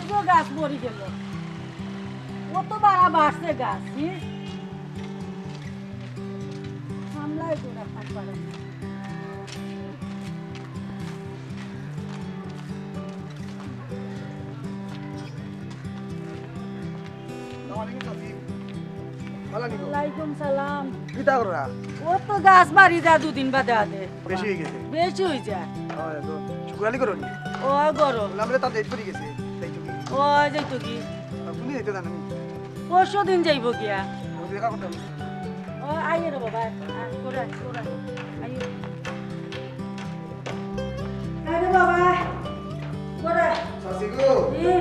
গো গাছ মরি গেল কত বাড়া বাড়ছে গাছ সামলাই তো রাখতে পারে না ওয়ালাইকুম সালাম কিতা কররা ও তো গাছ বাড়ি যা দুদিন বাদে আদে বেশি হয়ে গেছে বেশি হয়ে যায় হয় তো শুকরালি করনি ও গরম আমরা তা ডেট করে গেছে তাই তো কি ও যাইতো কি তুমি যেতে জানেন পরশু দিন যাইব গিয়া ও দেখা করতে ও আইয়ে রে বাবা করে আইয়ে আরে বাবা করে সাসিগো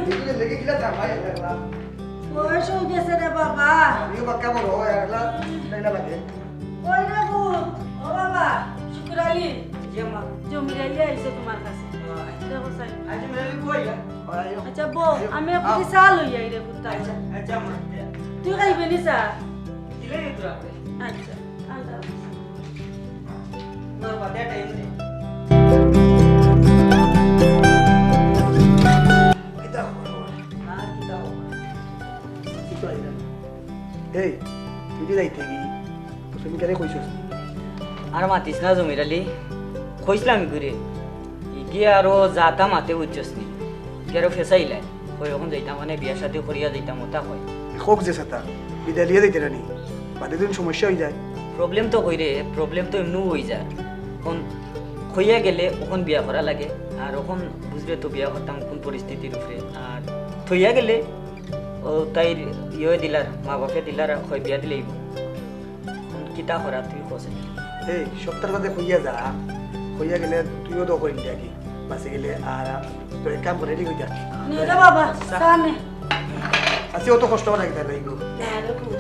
দিকে লেগে গিলা তা ভাই লাগলা বয়স হয়ে গেছে রে বাবা নিও বাক্কা বড় হয় আগলা তাই না লাগে ওই রে ভূত ও বাবা শুকরালি জমিরালি আইছে তোমার কাছে দেখো সাই আচ্ছা বো আমি একটু চা লই আই রে ভূত আচ্ছা তুই খাইবে নি চা আচ্ছা আল্লাহ এই তুই যাইতে কি তুমি কেন কইছস আর মাতিস না জমিরালি কইছিলাম ঘুরে গিয়ে আরো যাতা মাতে বুঝছস নি গেরো ফেসাইলাই কই এখন যাইতাম মানে বিয়া শাদি করিয়া যাইতাম ওটা হয় হোক যে সাতা বিদায় লিয়ে যাইতে রানি বাদে দিন সমস্যা হয়ে যায় প্রবলেম তো কই রে প্রবলেম তো এমনি হয়ে যায় এখন খইয়া গেলে ওখন বিয়া করা লাগে আর ওখন বুঝলে তো বিয়া করতাম কোন পরিস্থিতির উপরে আর থইয়া গেলে ও তাইর ইয়ে দিলার মা বাপে দিলার হয় বিয়া দিলেইব কিতা করা তুই কসে এই সপ্তাহের মধ্যে হইয়া যা হইয়া গেলে তুইও তো করিম কি বাসে গেলে আর তোর এক কাম করে রেডি হয়ে যা নে রে বাবা চা নে আচ্ছা অত কষ্ট করে রাখতে লাগবে না রে ভূত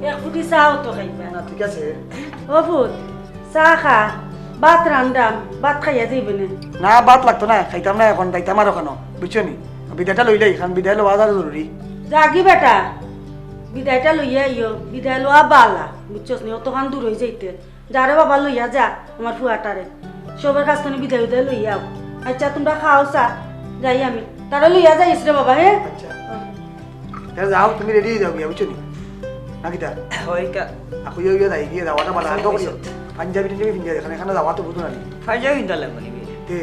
এক ফুটি চাও তো খাইবা না ঠিক আছে ও ভূত চা খা ভাত রান্দাম ভাত খাইয়া যাইবে না না বাত লাগতো না খাইতাম না এখন যাইতাম আর ওখানো বুঝছো নি বিদায়টা লইলাই এখন বিদায় লওয়া জরুরি জাগি বেটা বিদায়টা লইয়া আইও বিদায় লওয়া বালা বুঝছস নি অতখান দূর হয়ে যাইতে যারে বাবা লইয়া যা আমার ফুয়াটারে সবার কাছ থেকে বিদায় উদায় লইয়াও আচ্ছা তোমরা খাও চা যাই আমি তারা লইয়া যাইস রে বাবা হে আচ্ছা তাহলে যাও তুমি রেডি হয়ে যাও গিয়া বুঝছো নি নাকিটা হয় কা আকু ইয়ে যাই গিয়ে যাওয়াটা ভালো আর তো করিও পাঞ্জাবি টাঞ্জাবি পিন্ধে এখানে এখানে যাওয়া তো বুঝো না নি ফাইজা হিন্দা লাগবে নি তে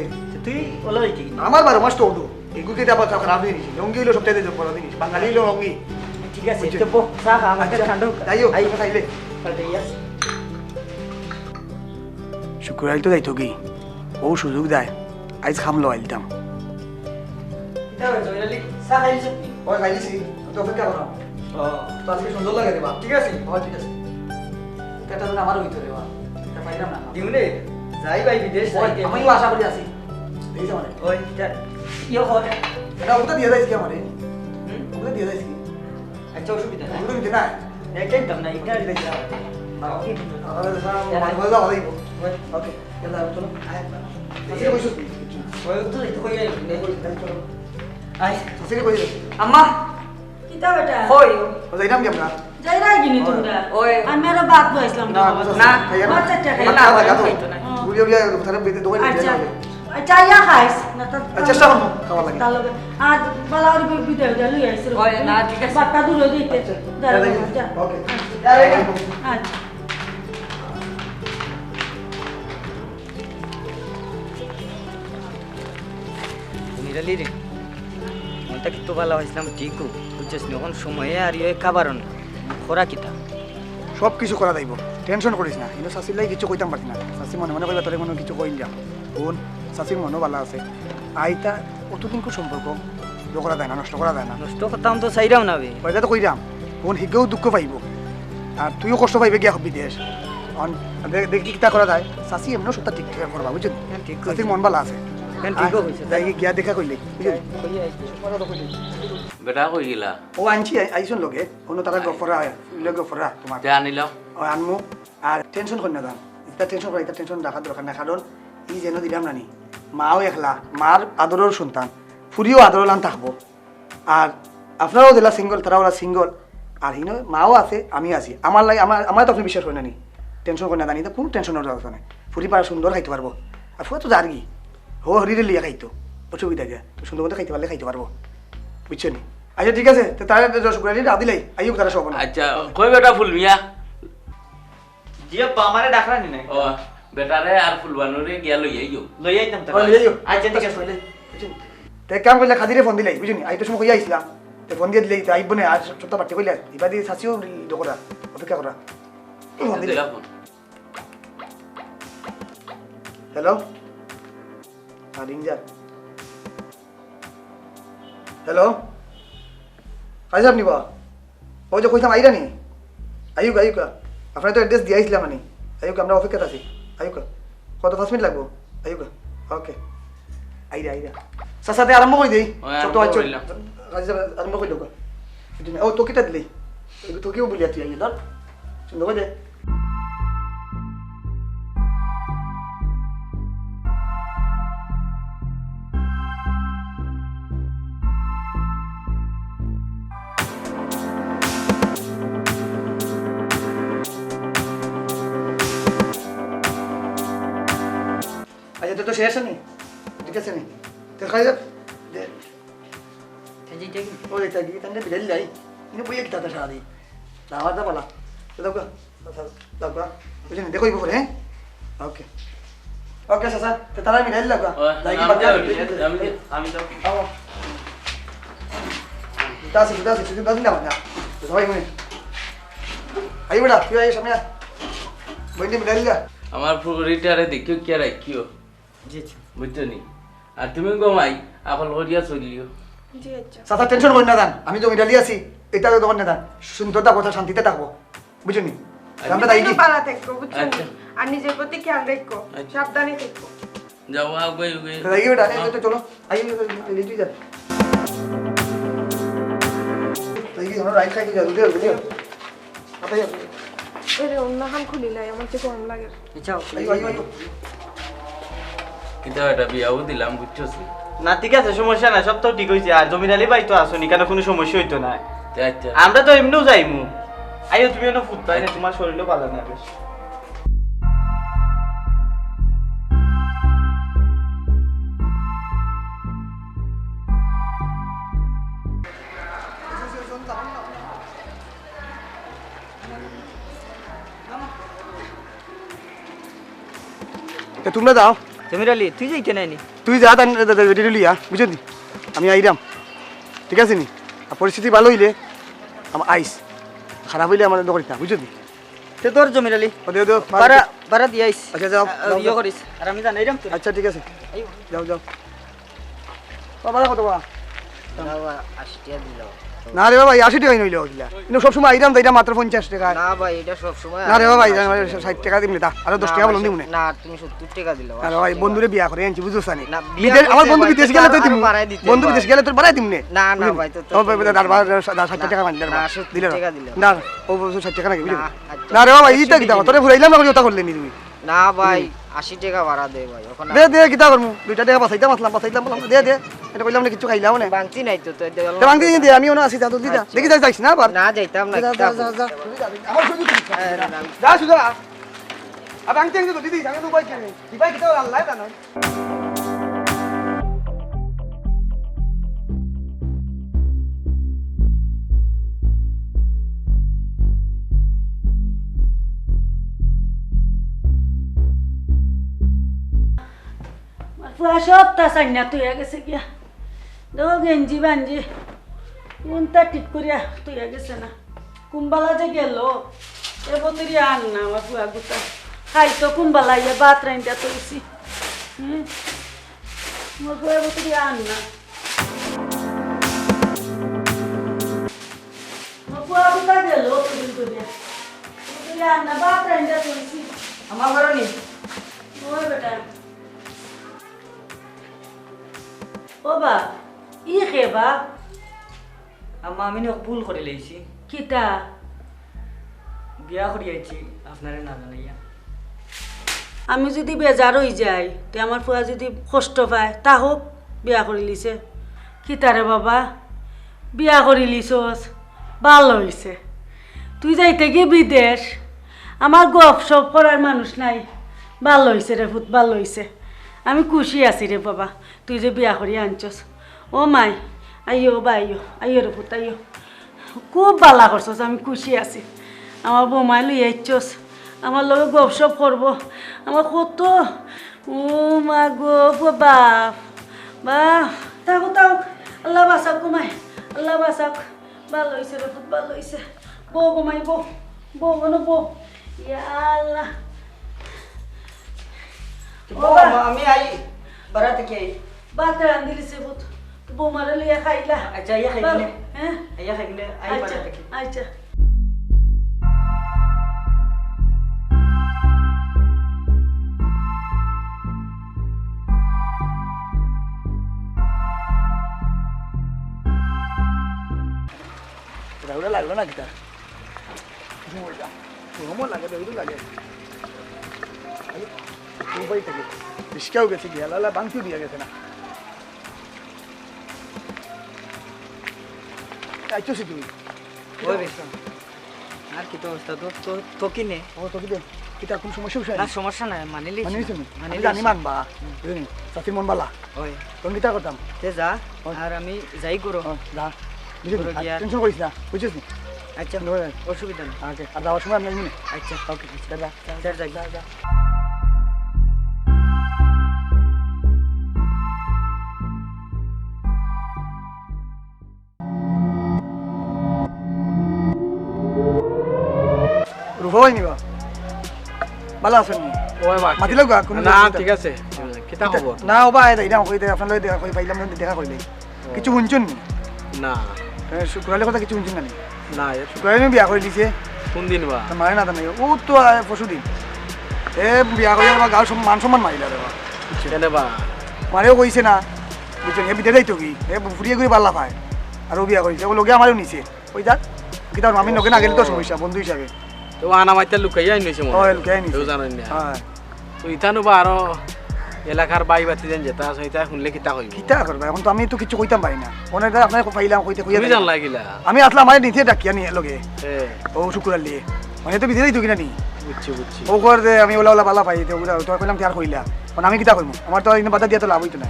তুই ওলা যাইতি আমার 12 মাস তো ওডু এগুকে আবার খারাপ জিনিস লঙ্গি হলো সপ্তাহে দিন পর জিনিস বাঙালি হলো লঙ্গি ঠিক আছে তো পো চা খা আমাকে ঠান্ডা যাইও আই খাইলে পাল্টাইয়া শুক্রবার তো যাইতো কি ও সুযোগ দেয় আজ খামলো আইলতাম কিতা হয় জয়রালি চা খাইছিস নি ওই খাইছি তো অপেক্ষা করো ও তো আজকে সুন্দর লাগে রে বা ঠিক আছে হ্যাঁ ঠিক আছে এটা তো আমার হইতো রে বা এটা পাইলাম না দিউনে যাই ভাই বিদেশ যাইতে আমিও আশা করি আছি এই মানে ওই এটা ইয়ে হয় এটা ওটা দিয়ে যাইছি আমারে ওটা দিয়ে যাইছি আচ্ছা অসুবিধা নাই ওটা দিতে না একদম না এটা দিলে যা ওকে মজা হইব ওকে এলা চলো আজকে কইছো ওই তো কই চলো আই আজকে কইছো আম্মা কিতা বেটা কই ও যাইতাম কি আমরা যাই রাগিনি তোমরা ওই আমি আর ভাত বইছিলাম না না খাইয়া না বাচ্চা টাকা না খাইয়া তো খাইতো না গুলিও গিয়া তারা বেতে দোকানে আচ্ছা দিয়ে আচ্ছা ইয়া খাইস না তো চেষ্টা করবো খাওয়ার লাগে তাহলে আজ বালার বিদায় উদায় লই আইছ ওই না ঠিক আছে বাট্টা দূর দিতে যা ওকে আচ্ছা নিরালি রে মনটা কিন্তু ভালো হয়েছিলাম ঠিকও বুঝছিস না এখন সময়ে আর ইয়ে খাবারন খোরা কিতা সব কিছু করা যাইব টেনশন করিস না কিন্তু শাশির লাগে কিছু কইতাম পারি না শাশি মনে মনে কইবা তোরে মনে কিছু কইল যাম বোন শাশির মনও ভালো আছে আইতা অতদিন কো সম্পর্ক করা যায় না নষ্ট করা যায় না নষ্ট করতাম তো চাইরাও না বে পয়সা তো কইরাম বোন হিগেও দুঃখ পাইব আর তুইও কষ্ট পাইবে গিয়া বিদেশ দেখি কিতা করা যায় শাশি এমনও সত্তা ঠিক করবা বুঝলি ঠিক শাশির মন ভালো আছে ঠিকও হয়েছে যাই গিয়া দেখা কইলে বুঝলি বেটা কই গিলা ও আনছি আইসুন লগে কোনো তারা গফরা গফরা তোমার তে আনিলাম ও আনমু আর টেনশন করি না দাম এটা টেনশন করা এটা টেনশন রাখার দরকার না কারণ ই যেন দিলাম নানি মাও একলা মার আদরের সন্তান ফুরিও আদরলান থাকবো আর আপনারাও দিলা সিঙ্গল তারাও সিঙ্গল আর হিন মাও আছে আমি আছি আমার লাগে আমার তো আপনি বিশ্বাস করেন নানি টেনশন করি না জানি তো কোনো টেনশনের দরকার নেই ফুরি পারা সুন্দর খাইতে পারবো আর ফুয়া তো যার কি হো হরিরে লিয়া খাইতো অসুবিধা যা তো সুন্দর মতো খাইতে পারলে খাইতে পারবো বুঝছো নি আচ্ছা ঠিক আছে তো তারা রসগোল্লা নিয়ে দিলাই আইও তারা সব না আচ্ছা কই বেটা ফুল মিয়া জিয়া পা আমারে ডাকরা নি নাই ও বেটারে আর ফুল বানুরে গিয়া লই আইও লই আইতাম তা আচ্ছা ঠিক আছে তো কাম করলে খাদিরে ফোন দিলাই বুঝছো নি আই তো সময় কইয়া আইছিলাম তো ফোন দিয়ে দিলাই তো আইব না আর ছোট পার্টি কইলা এবার দিয়ে শাসিও ডকরা অপেক্ষা করা ফোন দিলাই হ্যালো হ্যাঁ রিংজার হ্যালো কাজ আপনি বা ওই যে কইতাম আইরা নি আইুক আইুক আপনার তো অ্যাড্রেস দিয়ে আইছিলাম মানে আইুক আমরা অপেক্ষাত আছি আইুক কত 5 মিনিট লাগবো আইুক ওকে আইরা আইরা সাথে আরম্ভ করে দেই ছোট আচ্ছা কাজ আরম্ভ করে দেবো ও তো কিটা দিলি তোকেও বলিয়া তুই আইয়া ধর সুন্দর করে দে আচ্ছা তো শেষ নেই ঠিক আছে নি তো খাই যা জি ঠিক ওই তাই তাহলে বিড়াল যাই ইনি বইয়ে কিতা তা সারা দি দাওয়া দা বলা তো দাও বুঝেন দেখো ইবো হ্যাঁ ওকে ওকে সাসা তো তারা মিলাইল লাগা লাইকি বাকি আমি তো আও দাসি তুই দাসি না না তো সবাই মনে আই বড়া তুই আই সামনে বইনি মিলাইল যা আমার ফুল রিটারে দেখিও কি রাখিও জি বুঝছো নি আর তুমি গমাই আপল করিয়া চলিও জি আচ্ছা সাসা টেনশন করি না দান আমি তো মিলালি আছি এটা তো দোকান না দান সুন্দরতা কথা শান্তিতে থাকবো বুঝুনি আমরা তাই কি পালা থাকবো বুঝছেন আচ্ছা। আর নিজের প্রতি খেয়াল রাখো আচ্ছা। সাবধানে থাকো যাও আগে আগে তাই কি বেটা এই তো চলো আই লিটুই যা তাই কি আমরা রাইট খাই যা বুঝিও আপনি এরে অন্য হাম খুলিলাই আমার যে গরম লাগে যাও আই কিন্তু এটা বিয়াও দিলাম বুঝছো না ঠিক আছে সমস্যা না সব তো ঠিক হয়েছে আর জমির আলী ভাই তো আসুনি কেন কোনো সমস্যা হইতো না আচ্ছা আমরা তো এমনিও যাইমু আইও তুমি না ফুট পাই না তোমার শরীরও ভালো না বেশ তোমরা দাও জমির আলী তুই যাইতে নাইনি তুই যা তাই রেডি লিয়া বুঝলি আমি আইরাম ঠিক আছে নি আর পরিস্থিতি ভালো হইলে আমার আইস খারাপ হইলে আমার দোকান না বুঝলি তে তোর জমির আলী দেও দেও বারা দিয়াইস আচ্ছা যাও ইয়ে করিস আর আমি জানাইরাম তো আচ্ছা ঠিক আছে যাও যাও বাবা কত বাবা আশিটা দিল না রে বাবা 80 টাকাই নইলে ওগুলা কিন্তু সবসময় আইরাম তো এটা মাত্র 50 টাকা না ভাই এটা সব সময় না রে বাবা 60 টাকা দিমলে তা আরো 10 টাকা বলুন দিমনে না তুমি 70 টাকা দিল আরে ভাই বন্ধুরে বিয়া করে আনছি বুঝছস না না, বিয়া আমার করছে বন্ধু ভাই, বিদেশ তো গেলে তো আরো দিমু বাড়ায় দিতে বন্ধু ভাই। বিদেশ গেলে তোর বাড়াই দিমনে না না ভাই তো ও ভাই 60 টাকা মান না, 70 টাকা দিল। না ও 60 টাকা নাকি বুঝলি না, আচ্ছা। না রে বাবা এইটা কি দাও তোরে ফুরাইলাম না কথা করলে নি তুমি না ভাই 80 টাকা ভাড়া দে ভাই ওখানে দে দে কিতা করমু 2 টাকা বাঁচাইতাম বললাম দে দে এটা কইলাম না কিছু খাইলাও না বাংতি নাই তো তো তো ভাঙতে দে আমিও না আসি দাদু দিদা দেখি যাইছ না আবার না যাইতাম না যা কিতাব। যা যা আমার সুযোগ হ্যাঁ, না, না, যা সুযোগ আর ভাঙতে দে দিদি আমি তো কই কেন দিবাই কিতা আল্লাহ জানে পুরা সপ্তাহ চাইনা তুই গেছে গিয়া দেখো গেঞ্জি বাঞ্জি কোনটা ঠিক করিয়া তুই গেছে না কুম্বালা যে গেল এ বতরি আন না আমার পুয়া গুতা খাইতো কুম্বালা ইয়ে বাত রাইন্দা তৈছি আমার পুয়া বতরি আন না আমার পুয়া গুতা গেল তুই করিয়া বতরি আন না বাত রাইন্দা তৈছি আমার ঘরে নি ওই বেটা ও বা ই খেবা আম্মা আমি না ভুল করে লইছি কিতা বিয়া করি আইছি আপনারে না জানাইয়া আমি যদি বেজার হয়ে যাই তে আমার ফুয়া যদি কষ্ট পায় তা হোক বিয়া করে লিছে কিতারে বাবা বিয়া করে লিছস ভালো হয়েছে তুই যাইতে গিয়ে বিদেশ আমার গপ সপ করার মানুষ নাই ভালো হয়েছে রে ভূত ভালো হয়েছে আমি খুশি আছি রে বাবা তুই যে বিয়া করি আনছস ও মাই আইও বা আইও রে পুত আইও খুব ভালো করছস আমি খুশি আছি আমার বৌমাই লই আইছস আমার লগে গপসপ করবো আমার কত ও মা গো বাপ বাহ থাকো থাক আল্লাহ বাসাক ঘুমাই আল্লাহ বাসাক ভালো হয়েছে রে পুত ভালো হয়েছে বউ ঘুমাই বউ গনো বউ ইয়া আল্লাহ আমি আই বাড়া থেকে আই বাত রান্দিলিছে পুত বৌমারে লইয়া খাইলা আচ্ছা ইয়া খাইলে হ্যাঁ ইয়া খাইলে আই আচ্ছা বাড়া থেকে আচ্ছা রাহুলে লাগলো না কিতা গরমও লাগে বেগুলো লাগে দুবাই থেকে রিস্কাও গেছে গিয়া লালা বাংকিও দিয়া গেছে না আইছস তুই ওই রে আর কি তো অবস্থা তো কিনে ও তোকে দে কিতা কোন সমস্যা হইছে না সমস্যা নাই মানিলি মানিস আমি জানি মানবা বুঝনি সাথীর মন বালা ওই কোন কিতা করতাম তে যা আর আমি যাই করো যা করো গিয়া। টেনশন করিস না বুঝছিস নি আচ্ছা অসুবিধা নেই ওকে আর যাওয়ার সময় আমি নিয়ে আচ্ছা ওকে যা যা যা রুফাই নিবা ভালো আছেন নি ওই মা মাতিল গা কোন না ঠিক আছে কিতা খবর না ওবা আয় না কইতে আপনার দেখা কই পাইলাম না দেখা কইলে কিছু শুনছুন নি না শুক্রালের কথা কিছু শুনছুন না না শুক্রালে বিয়া করে দিছে কোন দিন বা মারে না নাই ও তো পরশু দিন এ বিয়া করে আমার গাঁর মান সম্মান মারিলা রে কেনে বা মারেও কইছে না বুঝছেন এ বিদে যাইতো কি এ ফুরিয়ে ঘুরে পাল্লা পায় আর ও বিয়া করেছে ও লগে আমারও নিছে ওই যাক কি তার আমি লগে না গেলে তো সমস্যা বন্ধু হিসাবে তো আনা মাইতে লুকাই আই নইছে মনে হয় লুকাই নিছে কেউ জানেন না হ্যাঁ তো ইতানো বা আরো এলাকার বাই বাতি যেন যেটা আছে এটা শুনলে কিতা হইব কিতা করবা এখন তো আমি তো কিছু কইতাম পারি না ওনে আপনার পাইলাম কইতে কইয়া তুমি জান লাগিলা আমি আসলাম আমার নিতে ডাকিয়া নিয়ে লগে এ ও শুক্রাল দিয়ে মানে তো বিদে যাইতো কিনা নি বুঝছি ও কর দে আমি ওলা ওলা পালা পাই তো তোর কইলাম কি আর কইলা মানে আমি কিতা কইমু আমার তো ইন বাধা দিয়া তো লাভ হইতো না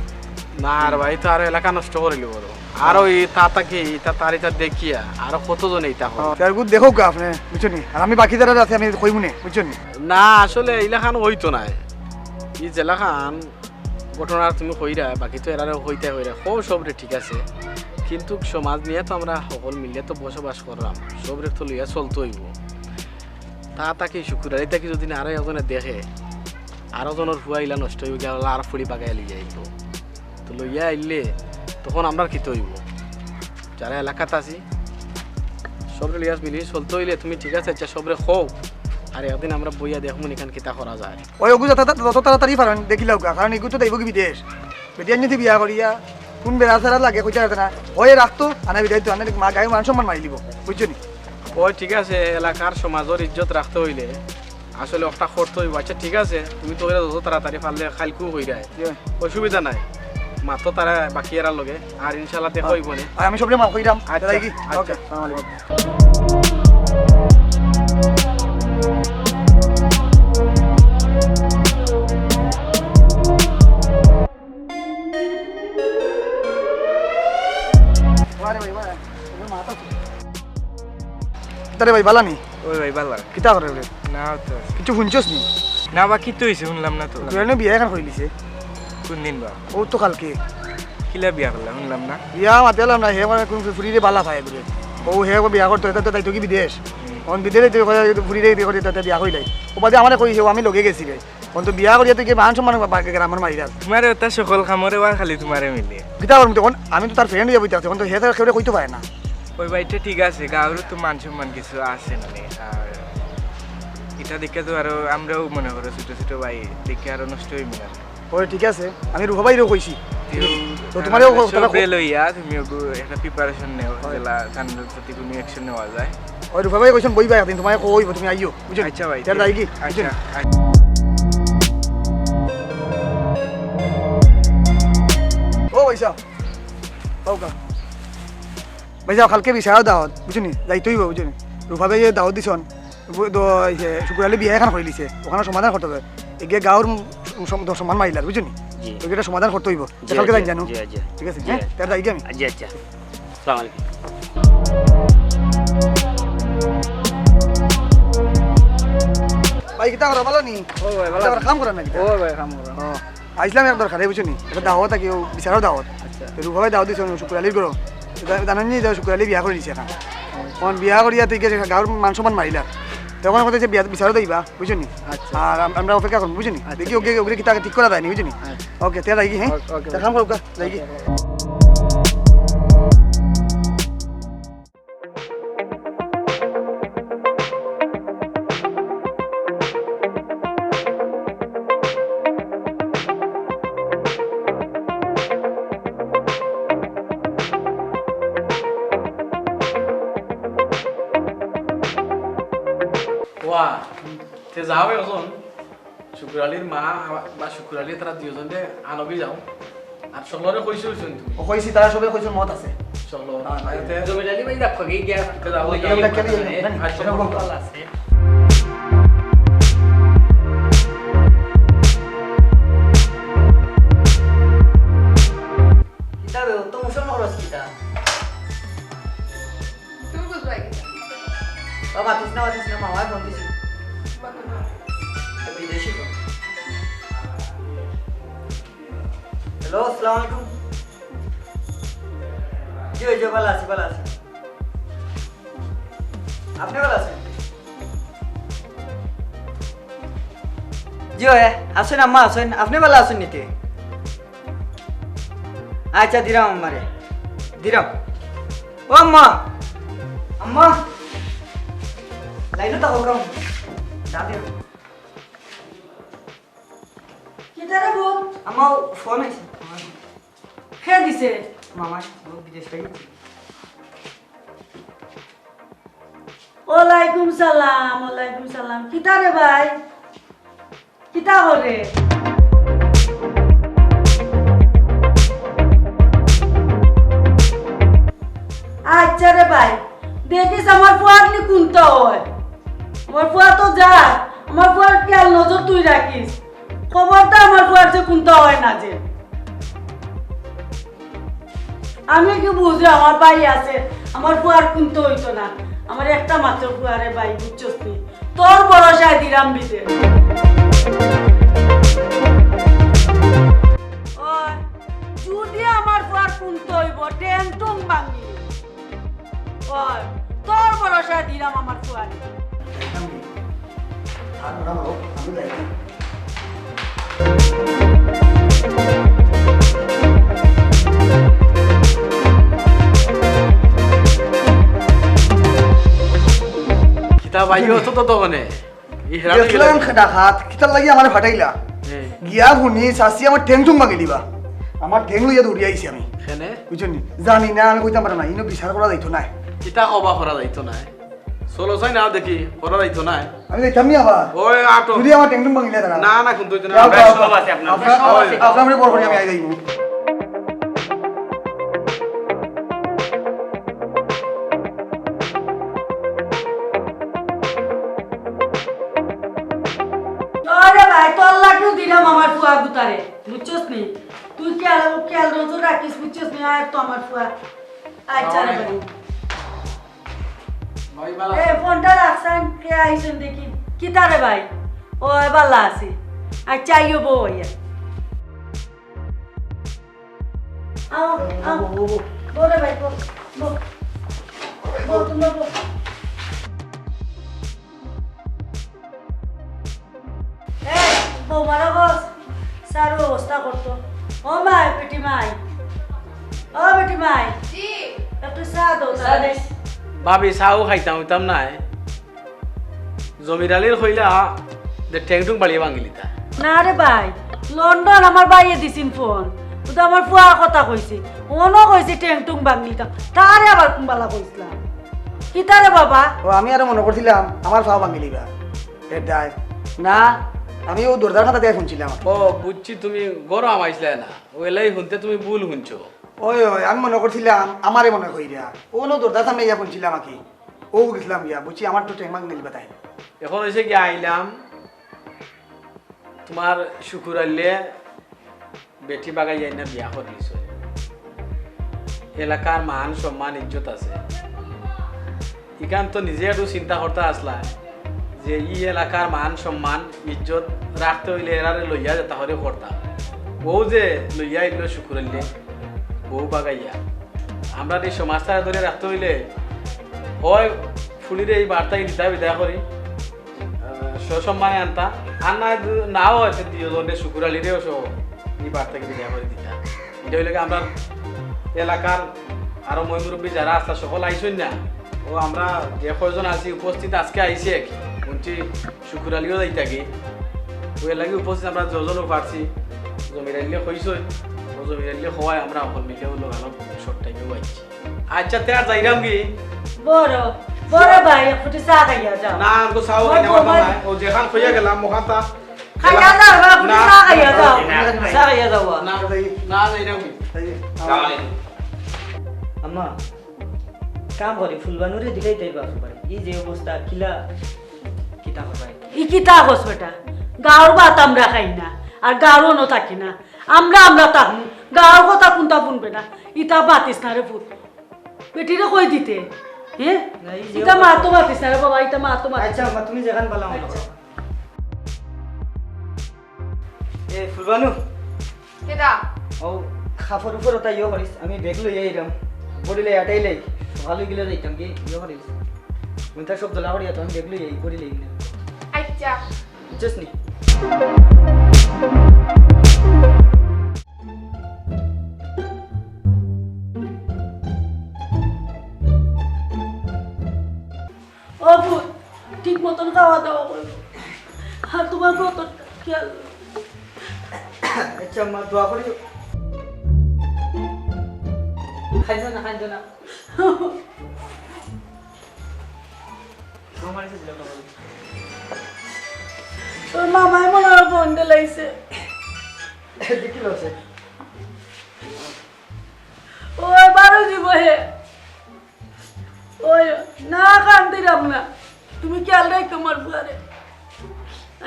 না আর ভাই তো আর এলাকা নষ্ট করিলি বড় আর ওই তাতাকে ইতা তারিতা দেখিয়া আর কতজন এইটা হয় তার গুড দেখো গা আপনি বুঝছেন আর আমি বাকি যারা আছে আমি কইমু নে বুঝছেন না আসলে এলাকান হইতো না এই জেলাখান ঘটনা তুমি হইরা বাকি তো এরা হইতে সবরে ঠিক আছে কিন্তু সমাজ নিয়ে তো আমরা সকল মিলিয়ে তো বসবাস করলাম সবরে তো লইয়া চলতে হইব তাকে শুকুরারি তাকে যদি আরো এজনে দেখে আরো জনের হুয়াইলা নষ্ট হইব গেল আর ফুলি বাগাই লিয়ে আইব তো লইয়া আইলে তখন আমরা কি হইব যারা এলাকাত আছি সবরে লিয়াস মিলিয়ে চলতে হইলে তুমি ঠিক আছে আচ্ছা সবরে হোক আর একদিন আমরা বইয়া দেখবো এখান কিতা করা যায় ওই ওগু যত তাড়াতাড়ি পারেন দেখিলাও গা কারণ এগু তো দেব কি বিদেশ বেটিয়ান যদি বিয়া করিয়া কোন বেড়া ছাড়া লাগে কইতে পারতে না ওই রাখতো আনা বিদায় তো আনা মা গায়ে মান সম্মান মারি দিব বুঝছো নি ওই ঠিক আছে এলাকার সমাজের ইজ্জত রাখতে হইলে আসলে একটা করতে হইব আচ্ছা ঠিক আছে তুমি তো যত তাড়াতাড়ি পারলে খালকু হয়ে যায় অসুবিধা নাই মাত্র তারা বাকি এরা লগে আর ইনশাল্লাহ দেখা হইব না আর আমি সবরে মাফ কইরাম আচ্ছা, কি আচ্ছা। ওকে আসসালামু আলাইকুম তারে ভাই বালানি ওই ভাই ভালো কিতা করে রে না তো কিছু শুনছস নি না বা কি তো হয়েছে শুনলাম না তো তুই বিয়া এখন কইলিছে কোন দিন বা ও তো কালকে কিলা বিয়া করলাম শুনলাম না বিয়া মাতিয়ালাম না হে মানে কোন ফুরিরে বালা পায় ঘুরে ও হে বিয়া করতে এটা তো তাই তো কি বিদেশ অন বিদেশে তুই ফুরিরে বিয়া করে তাতে বিয়া কইলাই ও বাদে আমারে কইছে আমি লগে গেছি রে অন তো বিয়া করিয়া তুই কি মান সম্মান বাকি গ্রামের মাইরা তোমার ওটা সকল খামরে বা খালি তোমারে মিলে কিতা করম তখন আমি তো তার ফ্রেন্ড যাবি তখন তো হে তো কেউ কইতে পারে না ওই ভাইটা ঠিক আছে গাঁর তো মান সম্মান কিছু আছে মানে আর এটা দেখে তো আরো আমরাও মনে করো ছোট ছোট ভাই দেখে আরো নষ্ট হয়ে মিলাম ওই ঠিক আছে আমি রুহা ভাইরও কইছি তো তোমারও সবরে লইয়া তুমি একটা প্রিপারেশন নেও জেলা ঠান্ডার প্রতি কোনো অ্যাকশন নেওয়া যায় ওই রুহা ভাই কইছেন বই ভাই একদিন তোমায় কইব তুমি আইও বুঝছো আচ্ছা ভাই তার যাই কি আচ্ছা ও ভাইসা ওকা ভাইসা কালকে বিশাল দাওয়াত বুঝুনি যাইতেই বুঝুনি রুফা ভাই দাওয়াত দিছন শুক্রালে বিয়া এখন করে দিছে ওখানে সমাধান করতে হবে এগিয়ে গাঁর সম্মান মারিলার বুঝুনি ওইটা সমাধান করতে হইব কালকে যাই জানো ঠিক আছে হ্যাঁ তার যাই আমি আচ্ছা আচ্ছা আসসালামু আলাইকুম। ভাই কিতা করা ভালো নি ও ভাই ভালো কিতা কাম করা নাকি ও ভাই কাম করো আইসলাম এক দরকার বুঝছো নি এটা দাওয়াত থাকি বিচারও দাওয়াত রূপাবে দাওয়াত দিছ শুক্রালির করো জানেন নি শুক্রালি বিয়া করে দিছে এখন কোন বিয়া করিয়া তুই গাঁর মান সম্মান মারিলা তখন কথা যে বিয়া বিচারও দিবা বুঝছো নি আর আমরা অপেক্ষা করবো বুঝছো নি দেখি ওকে ওকে কিতা ঠিক করা দেয়নি বুঝছো নি ওকে তে রাখি হ্যাঁ কাম করো রাখি ওয়া তে যাও এখন শুক্রালির মা বা শুক্রালি তারা দুজনে আনবি যাও আর সকলরে কইছো তুমি কইছি তারা সবাই কইছে মত আছে সকল জমিদারি ভাই দেখো গিয়া যাও আছে কিতা তো মুসলমান খরচ কিতা তুমি বুঝবাই কি বাবা কৃষ্ণ মামা ফোন দিছি বিদেশি ফোন হ্যালো আসসালামু আলাইকুম জি ওই যে ভালো আছি আপনি ভালো আছেন জি ওই আছেন আম্মা আছেন আপনি ভালো আছেন নিতে আচ্ছা দিরাম আমারে দিরাম ও আম্মা আম্মা লাইনো থাকো কাম দাদি কিতারে বল আমার ফোন আছে খে দিছে মামা বিদেশ থেকে ওয়ালাইকুম সালাম কিতারে ভাই কিতা করে আচ্ছা রে ভাই দেখিস আমার ফুয়ার নি কোনটা হয় আমার ফুয়া তো যা আমার ফুয়ার খেয়াল নজর তুই রাখিস খবরটা আমার ফুয়ার যে কোনটা হয় না যে আমি কি বুঝি আমার ভাই আছে আমার ফুয়ার কোনটা হইতো না আমার একটা মাত্র ফুয়ারে ভাই বুঝছস তুই তোর ভরসায় দিলাম বিদে যদি আমার ফুয়ার কোনটা হইব টেনটুম ভাঙি তোর ভরসায় দিলাম আমার ফুয়ারে কিতা ভাইও তো দোকানে এই হেরা দেখলাম ডাকাত কিতার লাগি আমার ফাটাইলা গিয়া শুনি চাষি আমার ঠেংটুং ভাঙি দিবা আমার ঠেং লইয়া দৌড়ি আইছি আমি এখানে বুঝছো নি জানি না আমি কইতাম পারা না ইনো বিচার করা যাইতো না কিতা কবা করা যাইতো না চলো চাই না দেখি করা যাইতো না আমি যাইতাম নি আবার ওই আটো যদি আমার ঠেংটুং ভাঙিলা তারা না না কিন্তু না সব আছে আপনার আপনার বড় করে আমি আই যাইবো আরে ভাই তোর লাগেও দিলাম আমার ফুয়া গুতারে বুঝছস নি তুই খেয়াল নজর রাখিস বুঝছস নি আর তো আমার ফুয়া আচ্ছা রে ভাই ভাই বালা এ ফোনটা রাখছেন কে আইছেন দেখি কিতারে ভাই ও বালা আছে আচ্ছা আইও বইয়া আও বলে ভাই বল তুমি বল বৌমারা বস সারু অবস্থা করতো ও মাই বেটি মাই ও বেটি মাই জি একটু চা দাও ভাবি চাও খাইতাম হইতাম নাই জমিদালির কইলা যে ঠেংটুং বাড়িয়ে ভাঙিলিতা না রে ভাই লন্ডন আমার ভাইয়ে দিছিন ফোন তো আমার ফুয়ার কথা কইছি ওনো কইছি টেংটুং বাংলিতাম তারে আবার কুম্বালা কইছিলাম কিতারে বাবা ও আমি আরো মনে করছিলাম আমার ফাও ভাঙি লিবা এটাই না আমি ও দরজার খাতা দিয়ে শুনছিলাম ও বুঝছি তুমি গরম আইসলে না ওইলাই শুনতে তুমি ভুল শুনছো ওই ওই আমি মনে করছিলাম আমারে মনে কইরা ও নো দরজার সামনে ইয়া শুনছিলাম আকি ও গেছিলাম ইয়া বুঝছি আমার তো টেং ভাঙি লিবা তাই এখন হয়েছে কি আইলাম তোমার শুকুর আইলে বেটি বাগাই যাই না বিয়া করিস এলাকার মান সম্মান ইজ্জত আছে ইখান তো নিজে একটু চিন্তা করতে আসলা যে ই এলাকার মান সম্মান ইজ্জত রাখতে হইলে এরারে লইয়া যেতে হরে করতাম বউ যে লইয়া ইল শুকুরলে বউ বাগাইয়া আমরা এই সমাজটা ধরে রাখতে হইলে হয় ফুলিরে এই বার্তা দিতা বিদায় করি সসম্মানে আনতা আর নাও হয়তো দুজনে শুকুরালিরেও এই বার্তাকে বিদায় করে দিতা এটা হইলে আমরা এলাকার আরো মই মুরব্বী যারা আসতা সকল আইসই না ও আমরা যে কয়জন আছি উপস্থিত আজকে আইসি আর কি বলছি শুকুরালিও যাই থাকি ওই লাগে উপস্থিত আমরা যজনও পারছি জমিরাইলে কইসই ও জমিরাইলে হওয়ায় আমরা অকল মিলে হলো ভালো শর্ট টাইমেও আইছি আচ্ছা তে আর যাইরাম কি বড় বড় ভাই একটু চা খাইয়া যাও না আমগো চাও কিনা মাথা নাই ও যেখান কইয়া গেলাম মোখানটা খাইয়া যাও একটু চা খাইয়া যাও চা খাইয়া যাও না না যাইরাম কি আম্মা কাম করি ফুলবানুরে দিলেই তাই বাসু পারে এই যে অবস্থা কিলা কিতা হবে ই কিতা হস বেটা গাঁর ভাত আমরা খাই না আর গাঁরও ন থাকি না আমরা থাকি গাঁর কথা কোনটা শুনবে না ইটা বাতিস না রে ফুট বেটিরে কই দিতে হ্যাঁ না, এই যে ইটা মা তো বাতিস না রে বাবা ইটা মা তো বাতিস আচ্ছা আম্মা তুমি যেখান পালাম এ ফুলবানু কেডা ও খাফর উপর তাই ইয়ে করিস আমি বেগ লই আইরাম বড়িলে আটাই লাই সকালে গিলে যাইতাম কি ইয়ে করিস মিন্টা সব দলা করিয়া তো আমি বেগ লই আই বড়িলে গিলে আচ্ছা বুঝছিস নি ও ফুট ঠিক মতন খাওয়া দাওয়া করবো আর তোমার মতন খেয়াল আচ্ছা আম্মা দোয়া করি খাইছো না আমার এসে দিলাম না তোর মামাই মনে হয় ফোন দিলাইছে দেখি লছে ওই বারো দিব হে ওই না কান দিলাম না তুমি খেয়াল রাখ তোমার বুয়ারে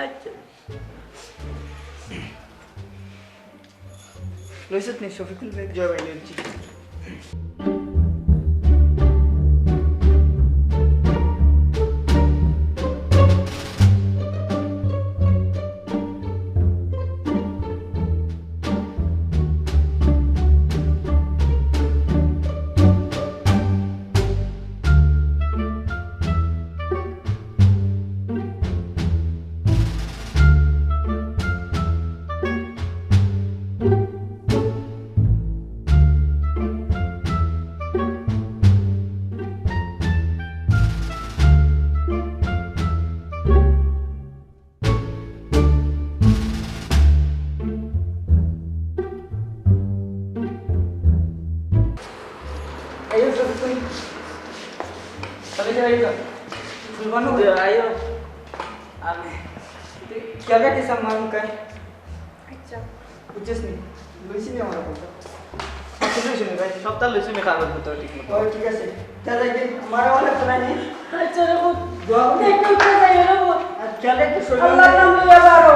আচ্ছা লইছত নি শফিকুল ভাই জয় ভাই লইছি ayo Shofikul चले जाइएगा फुलबानू आयो आने क्या क्या किस्म मालूम का है আচ্ছা कुछ नहीं लुसी नहीं हमारा पता শুনে শুনে ভাই সবটা লইছি আমি কাগজ পত্র ঠিক মতো और ठीक है से चल जाइए हमारा वाला सुना नहीं আচ্ছা রে ফুট दुआ দেখতে উঠে যাই রে ফুট चले तो सो আল্লাহর নাম লইয়া বারো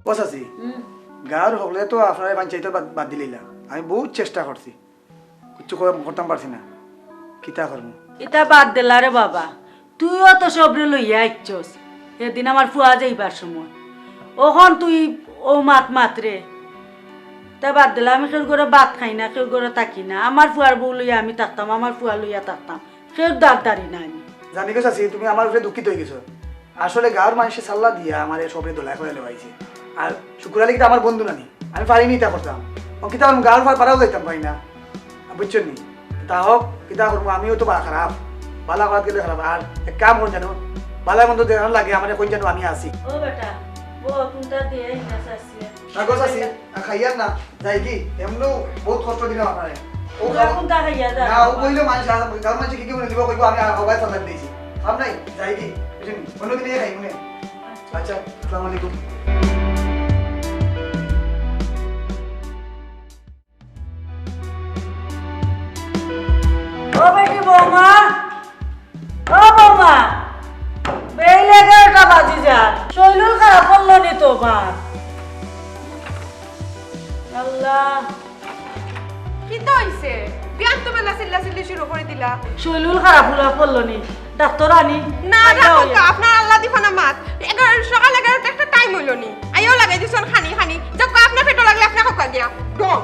বসাছি গাঁর হকলে তো আপনারা পঞ্চায়েত বাদ দিলেইলা আমি বহুত চেষ্টা করছি কিছু করতাম পারছি না কিতা করবো এটা বাদ দিলা রে বাবা তুইও তো সবরে লইয়া আইছস এদিন আমার ফুয়া যাইবার সময় ওখন তুই ও মাত্রে তা বাদ দিলা আমি কেউ করে ভাত খাই না কেউ করে থাকি না আমার ফুয়ার বউ লইয়া আমি থাকতাম আমার ফুয়া লইয়া থাকতাম কেউ দাঁড়ি না আমি জানি গেছ আছি তুমি আমার উপরে দুঃখিত হয়ে গেছো আসলে গাঁর মানুষের সাল্লা দিয়া আমার সবরে দোলাই করে লেবাইছে আর শুক্রালি কিন্তু আমার বন্ধু নানি আমি পারিনি তা করতাম কিন্তু আমার গাঁর পাড়াও যাইতাম পারি না বুঝছো নি তা হোক কিতা করবো আমিও তো খারাপ বালা করাত গেলে খারাপ আর এক কাম করুন জানো বালা মন্দ দেখানো লাগে আমার কোন জানো আমি আসি ও বেটা ও কোনটা দিয়ে না সাসিয়া কাগজ আছি খাইয়ার না যাই কি এমনও বহুত কষ্ট দিলাম আপনারে ও কোনটা খাইয়া যা না ও কইলো মানুষ গাঁর মানুষ কি কি বলে দিব কইবো আমি আবাই সাজান দিয়েছি ভাব নাই যাই কি বুঝলি অন্যদিন খাই মনে আচ্ছা আসসালামু আলাইকুম ও বেটি বৌমা ও বৌমা বেইলে 11টা বাজি যা শৈলুল খারাপ করলো নি তোমার আল্লাহ কি তো হইছে বিয়ান তো বেলা চিল্লা শুরু করে দিলা শৈলুল খারাপ হলো পড়লো নি ডাক্তার আনি না রাখো আপনার আল্লাহ দিফানা মাত 11 সকাল 11 একটা টাইম হইলো নি আইও লাগাই দিছন খানি যাক আপনার পেটো লাগলে আপনি হকা গিয়া ডং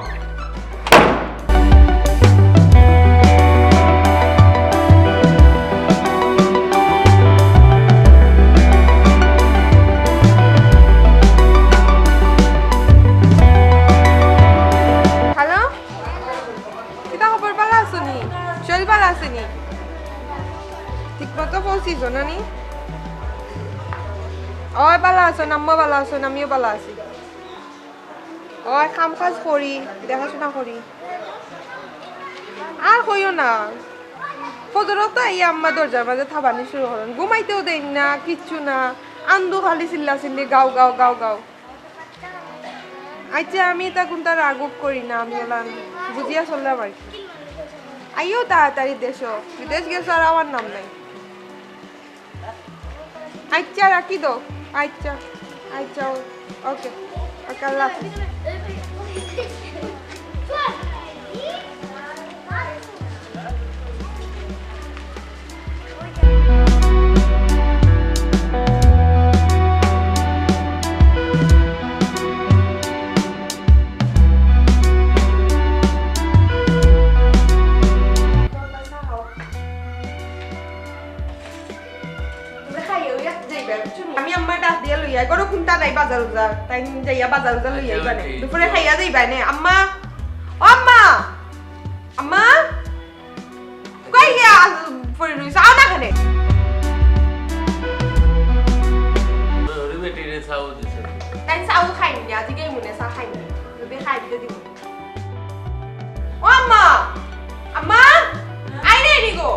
হ্যালো কিতা খবর ভালো আছনি শরীর ভালো আছেনি ঠিক মতো পৌঁছিস না নি ওই ভালো আছো আম্মা ভালো আছো আমিও ভালো আছি ওই কাম কাজ করি দেখাশোনা করি আর কইও না ফজরত এই আম্মা দরজার মাঝে থাবানি শুরু করেন ঘুমাইতেও দেন না কিচ্ছু না আন্দু খালি চিল্লি গাও গাও গাও গাও আচ্ছা আমি তা কোনটা রাগুপ করি না আমি এলাম বুঝিয়া চললাম আর কি আইও তাড়াতাড়ি দেশো বিদেশ গেছো আর আমার নাম নাই আচ্ছা রাখি দো আচ্ছা আচ্ছা ওকে ওকে আল্লাহ হাফিজ আমি আম্মা ডাক দিয়া লইয়া গরো কোনটা নাই বাজার উজার তাই যাইয়া বাজার উজার লইয়া আইবানে দুপুরে খাইয়া যাইবানে আম্মা ও আম্মা আম্মা কই গিয়া পড়ে রইছ আও না খানে ওরে বেটি রে সাউ দিছে তাই সাউ খাইনি আজকে গেই মনে সা খাইনি বে খাই দিতে দিব ও আম্মা আম্মা আই রে নিগো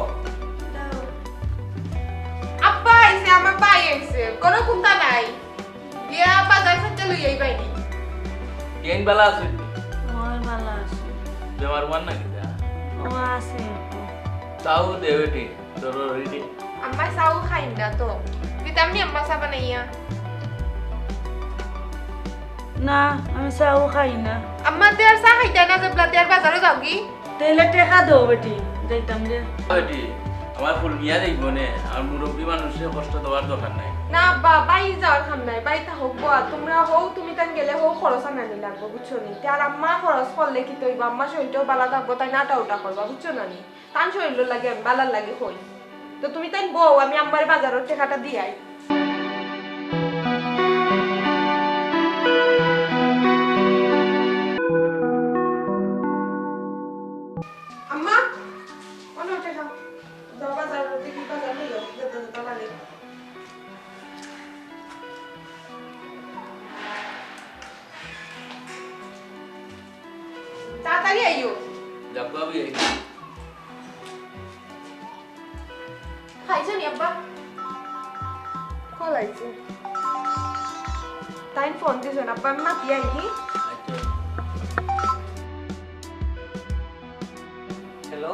আব্বা আইছে আমার ভাই আইছে কোনো কোনটা নাই গিয়া বাজার থেকে লইয়া আইবানি কেন বালা আছে ওই ভালো আছে বেমার মান নাকি যা ও আছে সাউ দে বেটি তোর রেডি আম্মা সাউ খাইন না তো বিতামনি আম্মা সা বানাইয়া না আমি চাও খাই না আম্মা দেয়ার সা খাইতা না যে ব্লাদের বাজারে যাওগি তেলে টেকা দেও বেটি যাইতাম রে বেটি আমার ফুল মিয়া যাইব নে আর মুরব্বী মানুষের কষ্ট দেওয়ার দরকার নাই না বাবাই যাওয়ার খাম নাই বাইতা হোক বা তোমরা হও তুমি তান গেলে হও খরচ আনানি লাগবো বুঝছো নি আর আম্মা খরচ করলে কি তৈব আম্মা শরীরটাও বালা থাকবো তাই নাটা ওটা করবা বুঝছো না নি তান শরীর লাগে বালার লাগে হই তো তুমি তাই বউ আমি আম্মার বাজারের টাকাটা দিয়াই আম্মা অন্য টাকা দাও বাজার থেকে বাজার নিও যেতে যেতে লাগে তাড়াতাড়ি আইও যাবো আমি খাইছো নি আব্বা কল আইছে তাই ফোন দিছো না আব্বা আমি মাতি আইহি হ্যালো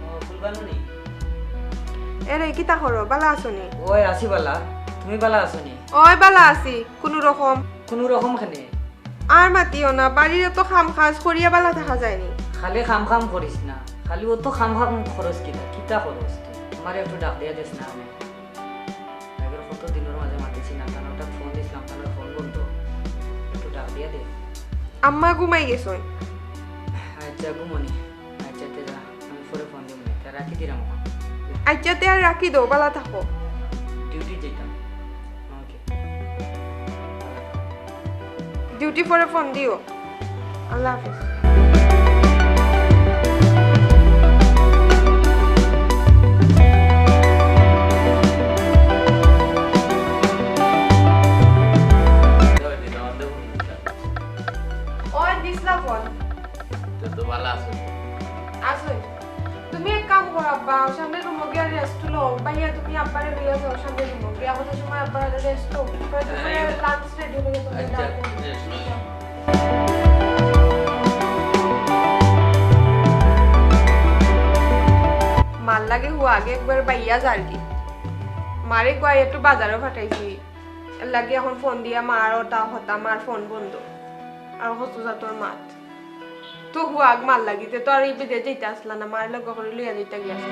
ও ফুলবানুনি এরে কিতা করো বালা আসনি ওই আসি বালা তুমি বালা আসনি ওই বালা আছি কোনো রকম কোনো রকম খানে আর মাতিও না বাড়ির তো খাম খাজ করিয়া বালা থাকা যায়নি খালি খাম খাম করিস না খালি ও তো খাম খাম খরচ কিতা কিতা খরচ আমার একটু ডাক দিয়া দিস না আমি আগের কত দিনের মাঝে মাতিছি না কারণ ওটা ফোন দিছিলাম কারণ ফোন বন্ধ একটু ডাক দিয়া দে আম্মা ঘুমাই গেছো আচ্ছা ঘুমনি আচ্ছা তে যা আমি পরে ফোন দিব না রাখি দিলাম আচ্ছা তে আর রাখি দাও বালা থাকো ডিউটি যেতাম ওকে ডিউটি পরে ফোন দিও আল্লাহ হাফেজ ওই দিসলা ফোন তো ভালো আছে আসুন তুমি এক কাম করো আব্বা সামনে রুম গিয়ে রেস্ট লো ভাইয়া তুমি আব্বারে লইয়া যাও সামনে রুম গিয়ে আমাদের সময় আব্বারে রেস্ট লো পরে তুমি লাঞ্চ রেডি হয়ে যাবে আচ্ছা মাল লাগে হুয়া আগে একবার বাইয়া যার কি মারে কয় একটু বাজারও ফাটাইছি লাগে এখন ফোন দিয়া মার ওটা হতা মার ফোন বন্ধ আর হতো যা তোর মাত তো হুয়াগ মার লাগিতে তো আর এই বিদে যেতে আসলা না মার লগ করে লইয়া যেতে গিয়েছে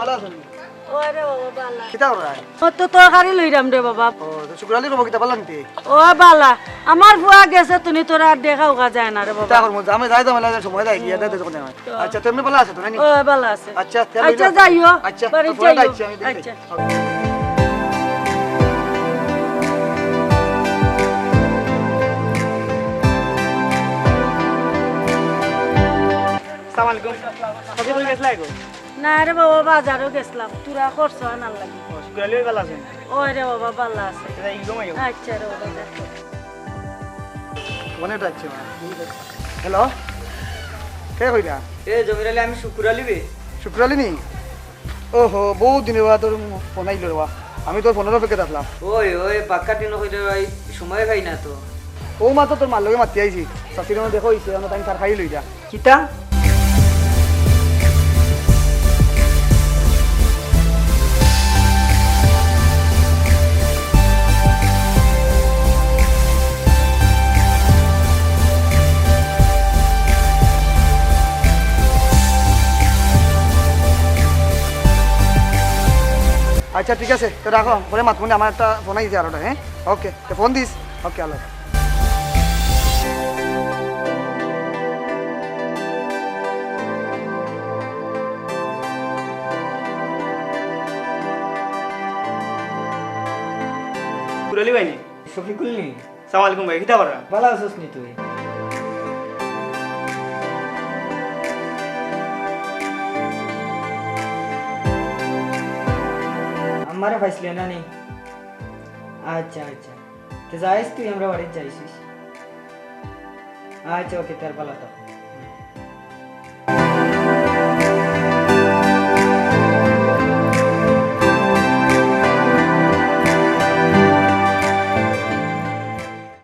ভালো আছেন ওরে বাবা বালা কিতা করা ও তো তরকারি লইরাম রে বাবা ও তো শুক্রালি রব কিতা পারলাম তে ও বালা আমার ফুয়া গেছে তুমি তোরা দেখা উগা যায় না রে বাবা কিতা করব আমি যাই তো মেলা সময় যাই গিয়া দে কোনে আচ্ছা তুমি ভালো আছো তো নানি ও বালা আছে আচ্ছা আচ্ছা যাইও আচ্ছা বাড়ি তো পরে যাইও যাচ্ছি আমি দেখি আচ্ছা আসসালামু আলাইকুম কত করে গেছলা গো না রে বাবা বাজারও গেছিলাম তোরা করছ না লাগি শুক্রালি ভালো আছেন ওই রে বাবা বালা আছে এটা ইগো মাইও আচ্ছা রে বাবা দেখো কোনে যাচ্ছে হ্যালো কে কইরা এ জমিরালে আমি শুকুরালি বে শুক্রালি নি ওহো বহু দিনের বাদ তোর ফোন আইলো রে আমি তোর ফোনের অপেক্ষা থাকলাম ওই ওই পাক্কা দিন হইলে ভাই সময় পাই না তো ও মাত্র তোর মার লগে মাতি আইছি চাষির মধ্যে দেখো হইছে আমি তাই তার খাই লই যা কিতা আচ্ছা ঠিক আছে তো রাখো পরে মাত ফোনে আমার একটা ফোন আইছে আরোটা হ্যাঁ ওকে তো ফোন দিস ওকে আল্লাহ শুক্রালি ভাই নি শফিকুল নি আসসালামু আলাইকুম ভাই কিতা করা ভালো আছিস নি তুই আমারে পাইছিলি না নি আচ্ছা আচ্ছা তো যাইস তুই আমরা বাড়ি যাইছিস আচ্ছা ওকে তার ভালো থাক